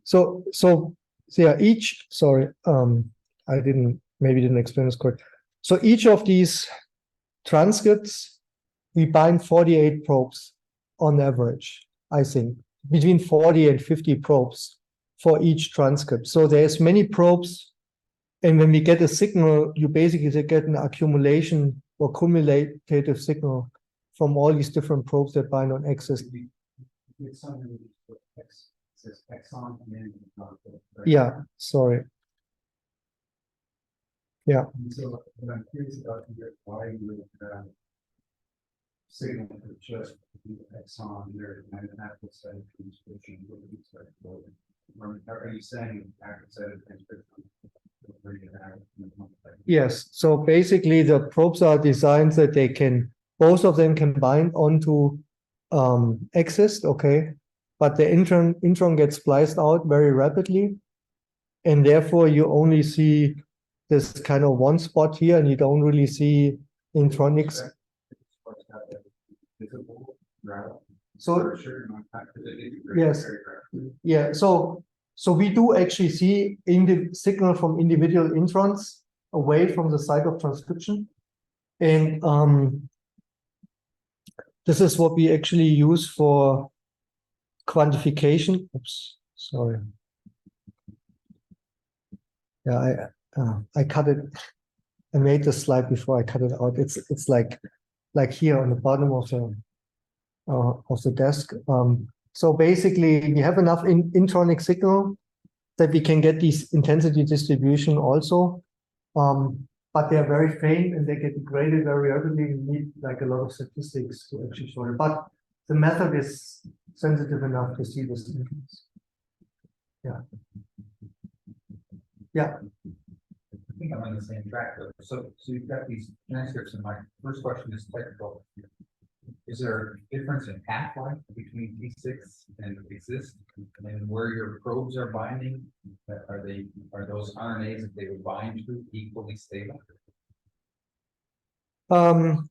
Speaker 3: So yeah, each, sorry, I maybe didn't explain this correct. So each of these transcripts, we bind 48 probes on average, I think, between 40 and 50 probes for each transcript. So there's many probes, and when we get a signal, you basically get an accumulation or cumulative signal from all these different probes that bind on Xist. Yeah, sorry. Yeah.
Speaker 1: And so what I'm curious about here, why you would signal for just the exon there and an active site of transcription. Are you saying active site of transcription?
Speaker 3: Yes. So basically, the probes are designed that they can, both of them can bind onto Xist, okay, but the intron gets spliced out very rapidly, and therefore you only see this kind of one spot here, and you don't really see intronics. So yes, yeah. So we do actually see signal from individual introns away from the site of transcription, and this is what we actually use for quantification. Oops, sorry. Yeah, I cut it. I made the slide before I cut it out. It's like here on the bottom of the desk. So basically, we have enough intronic signal that we can get these intensity distribution also. But they're very faint and they get degraded very rapidly. You need like a lot of statistics to actually show it. But the method is sensitive enough to see this difference. Yeah. Yeah.
Speaker 4: I think I'm on the same track though. So you've got these transcripts, and my first question is technical. Is there a difference in half-life between T6 and Xist, and where your probes are binding? Are those RNAs that they would bind to equally stable?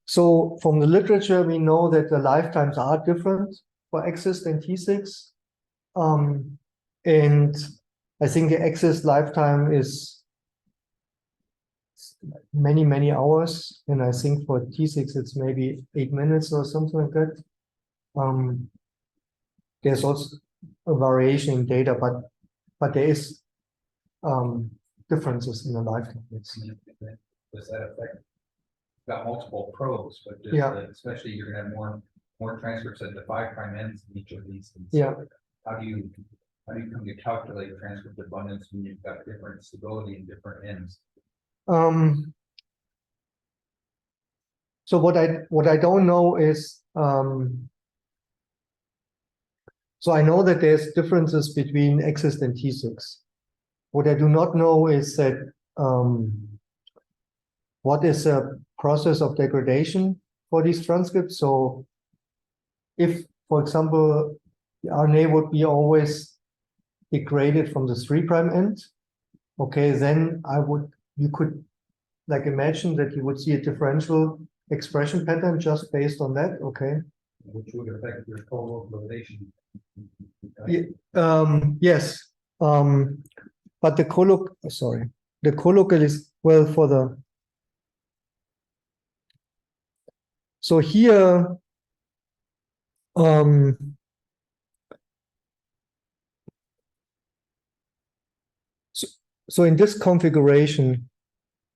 Speaker 3: So from the literature, we know that the lifetimes are different for Xist and T6. And I think the Xist lifetime is many, many hours. And I think for T6, it's maybe 8 minutes or something like that. There's also a variation in data, but there is differences in the lifetime.
Speaker 4: Does that affect? Got multiple probes, but just, especially you're gonna have more transcripts at the 5' ends in each of these.
Speaker 3: Yeah.
Speaker 4: How do you come to calculate transcript abundance when you've got different stability in different ends?
Speaker 3: So what I don't know is so I know that there's differences between Xist and T6. What I do not know is that what is a process of degradation for these transcripts. So if, for example, the RNA would be always degraded from the 3' end, okay, then you could like imagine that you would see a differential expression pattern just based on that, okay?
Speaker 4: Which would affect your co-localization.
Speaker 3: Yes, but the collocal is, well, for the, so here, so in this configuration,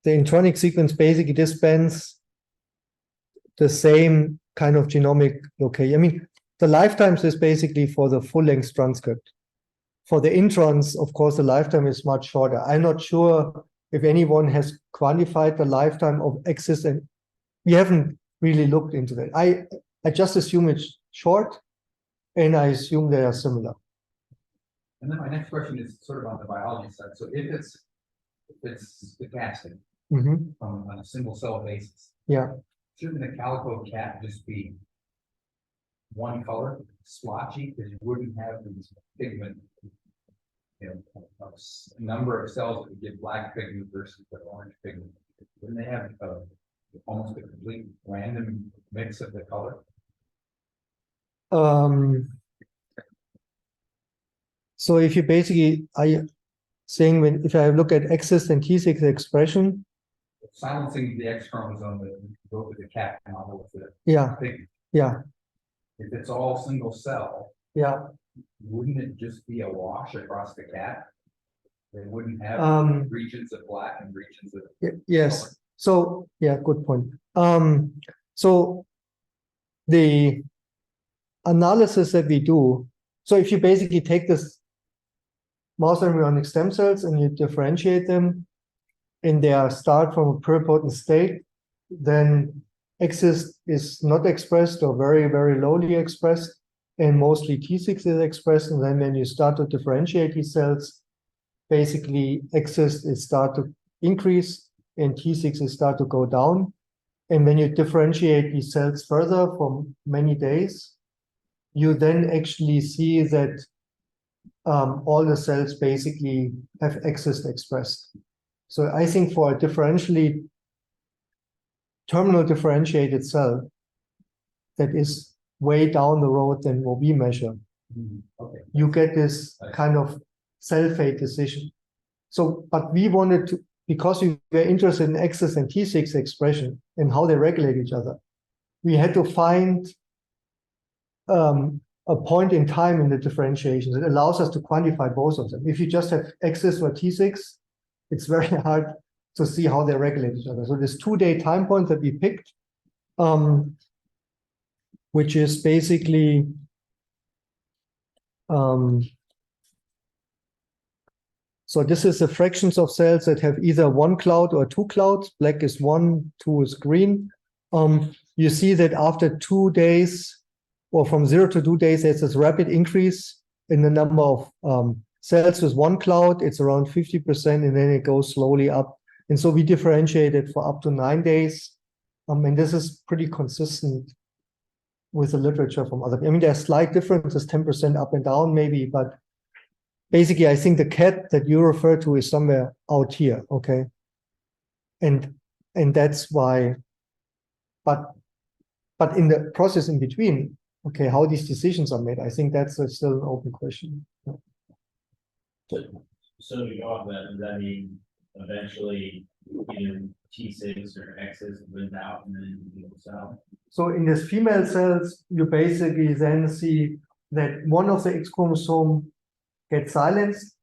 Speaker 3: the intronic sequence basically dispense the same kind of genomic location. I mean, the lifetimes is basically for the full-length transcript. For the introns, of course, the lifetime is much shorter. I'm not sure if anyone has quantified the lifetime of Xist, and we haven't really looked into that. I just assume it's short, and I assume they are similar.
Speaker 4: And then my next question is sort of on the biology side. So if it's stochastic on a single cell basis, shouldn't the calico cat just be one color, splotchy, because you wouldn't have these pigment, a number of cells that would give black pigment versus the orange pigment? Wouldn't they have almost a complete random mix of the color?
Speaker 3: So if you basically are saying if I look at Xist and Tsix expression,
Speaker 4: silencing the X chromosome that go to the cat model with the pigment. If it's all single cell, wouldn't it just be a wash across the cat? They wouldn't have regions of black and regions of
Speaker 3: yes.
Speaker 4: color.
Speaker 3: So good point. So the analysis that we do, so if you basically take this mouse embryonic stem cells and you differentiate them and they start from a pluripotent state, then Xist is not expressed or very, very lowly expressed, and mostly T6 is expressed. And then when you start to differentiate these cells, basically Xist is start to increase and T6 is start to go down. And when you differentiate these cells further for many days, you then actually see that all the cells basically have Xist expressed. So I think for a terminal differentiated cell that is way down the road than what we measure, you get this kind of cell fate decision. So, but we wanted to, because we were interested in Xist and T6 expression and how they regulate each other, we had to find a point in time in the differentiation that allows us to quantify both of them. If you just have Xist or T6, it's very hard to see how they regulate each other. So this 2-day time point that we picked, which is basically so this is the fractions of cells that have either one cloud or two clouds. Black is 1, 2 is green. You see that after 2 days, or from 0 to 2 days, there's this rapid increase in the number of cells with one cloud. It's around 50%, and then it goes slowly up. And so we differentiate it for up to 9 days. And this is pretty consistent with the literature from other. I mean, there's slight differences, 10% up and down maybe, but basically, I think the cat that you refer to is somewhere out here, okay? And that's why, but in the process in between, okay, how these decisions are made, I think that's still an open question.
Speaker 5: So to go off that, does that mean eventually either T6 or X's wins out and then it goes out?
Speaker 3: So in these female cells, you basically then see that one of the X chromosome gets silenced,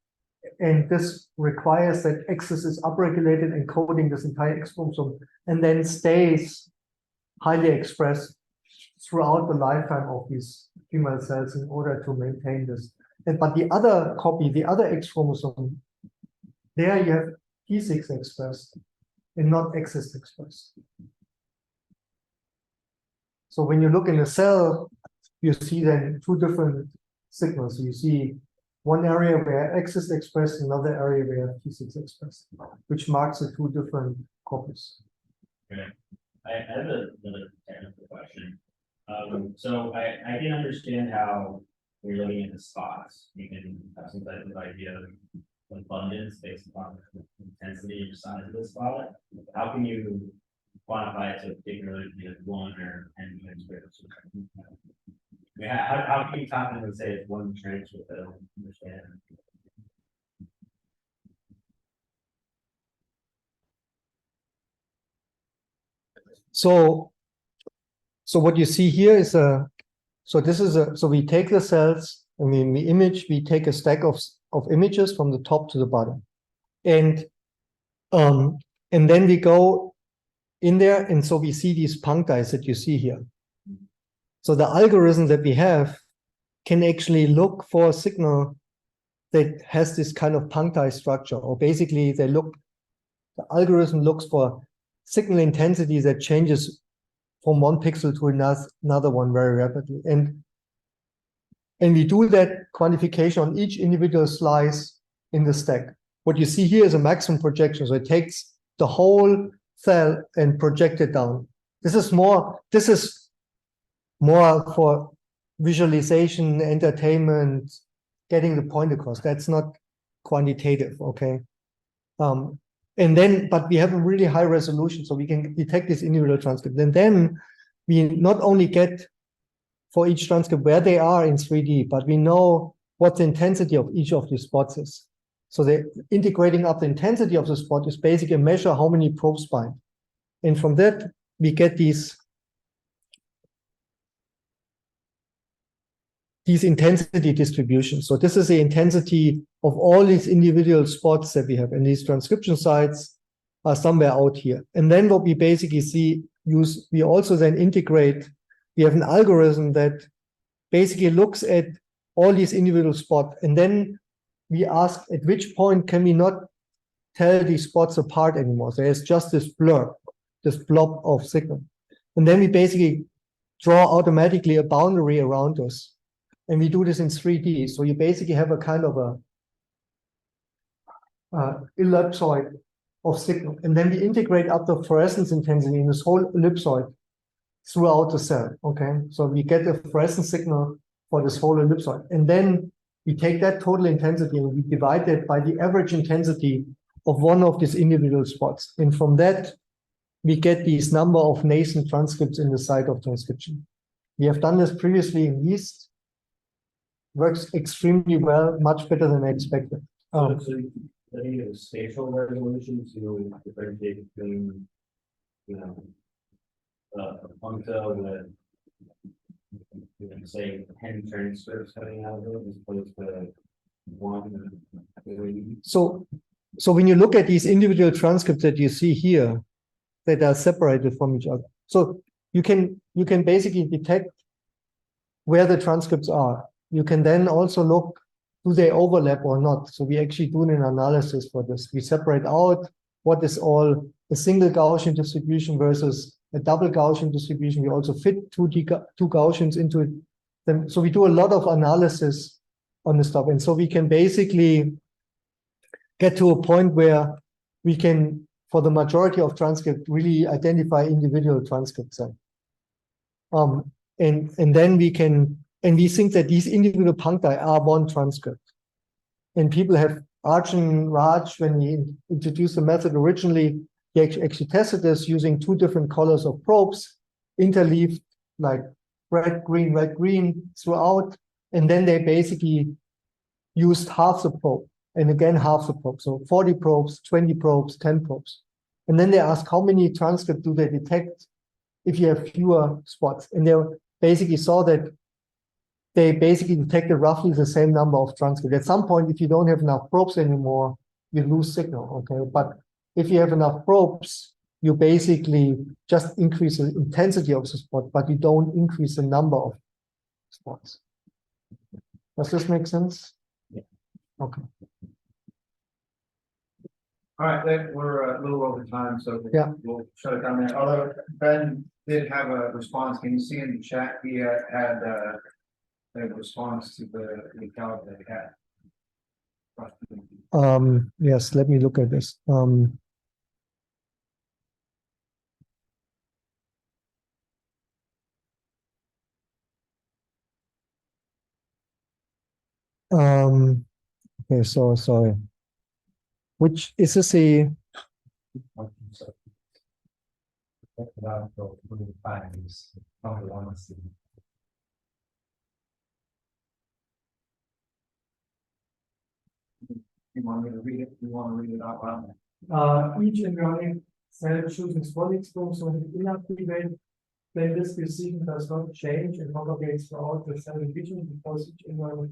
Speaker 3: and this requires that X's is upregulated, encoding this entire X chromosome, and then stays highly expressed throughout the lifetime of these female cells in order to maintain this. But the other copy, the other X chromosome, there you have T6 expressed and not Xist expressed. So when you look in a cell, you see then two different signals. You see one area where X is expressed, another area where T6 expressed, which marks the two different copies.
Speaker 5: Okay. I have another technical question. So I can understand how when you're looking at the spots, you can have some type of idea of abundance based upon the intensity or size of the spot. How can you quantify it to particularly 1 or 10 transcripts? I mean, how can you confidently say it's one transcript? I don't understand.
Speaker 3: So what you see here is so we take the cells, I mean, we take a stack of images from the top to the bottom. And then we go in there, and so we see these puncti that you see here. So the algorithm that we have can actually look for a signal that has this kind of puncti structure, or basically the algorithm looks for signal intensity that changes from one pixel to another one very rapidly. And we do that quantification on each individual slice in the stack. What you see here is a maximum projection. So it takes the whole cell and project it down. This is more for visualization, entertainment, getting the point across. That's not quantitative, okay? But we have a really high resolution, so we can detect this individual transcript. And then we not only get for each transcript where they are in 3D, but we know what the intensity of each of these spots is. So the integrating up the intensity of the spot is basically a measure how many probes bind. And from that, we get these intensity distributions. So this is the intensity of all these individual spots that we have, and these transcription sites are somewhere out here. And then what we basically we also then integrate, we have an algorithm that basically looks at all these individual spots, and then we ask at which point can we not tell these spots apart anymore. So there's just this blur, this blob of signal. And then we basically draw automatically a boundary around us. And we do this in 3D. So you basically have a kind of a ellipsoid of signal. And then we integrate up the fluorescence intensity in this whole ellipsoid throughout the cell, okay? So we get a fluorescence signal for this whole ellipsoid. And then we take that total intensity and we divide that by the average intensity of one of these individual spots. And from that, we get these number of nascent transcripts in the site of transcription. We have done this previously in yeast. Works extremely well, much better than I expected.
Speaker 5: So I think it was spatial resolution to differentiate between, a puncta with, say 10 transcripts coming out of it as opposed to 1.
Speaker 3: so when you look at these individual transcripts that you see here, that are separated from each other. So you can basically detect where the transcripts are. You can then also look, do they overlap or not? So we actually do an analysis for this. We separate out what is all a single Gaussian distribution versus a double Gaussian distribution. We also fit two Gaussians into them. So we do a lot of analysis on this stuff. And so we can basically get to a point where we can, for the majority of transcript, really identify individual transcripts. And then we can, and we think that these individual puncti are one transcript. And people have, Raj, when he introduced the method originally, he actually tested this using two different colors of probes, interleaved like red, green throughout. And then they basically used half the probe and again half the probe. So 40 probes, 20 probes, 10 probes. And then they ask how many transcripts do they detect if you have fewer spots. And they basically saw that they basically detected roughly the same number of transcripts. At some point, if you don't have enough probes anymore, you lose signal, okay? But if you have enough probes, you basically just increase the intensity of the spot, but you don't increase the number of spots. Does this make sense?
Speaker 5: Yeah.
Speaker 3: Okay.
Speaker 1: All right, then we're a little over time, so
Speaker 3: Yeah.
Speaker 1: we'll shut it down there. Although Ben did have a response. Can you see in the chat, he had a response to the account that he had.
Speaker 3: Yes, let me look at this. Okay, so sorry. Which is this a
Speaker 1: You want me to read it? You want to read it out loud?
Speaker 3: each embryonic cell chooses one X-chromosome inactivate, then this receiving does not change and propagates throughout the cell division because each embryonic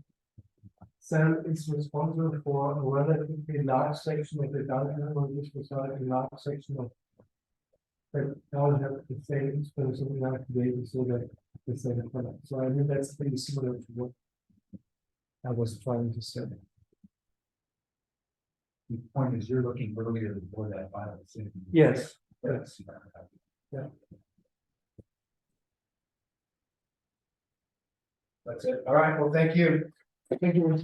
Speaker 3: cell is responsible for a relatively large section of the adult animal, which result in a large section of that all have the same X-chromosome inactivated so that the same product. So I mean that's pretty similar to what I was trying to say.
Speaker 4: The point is, you're looking earlier before that final decision.
Speaker 3: Yes. Yes. Yeah.
Speaker 1: That's it. All right, well, thank you.
Speaker 3: Thank you.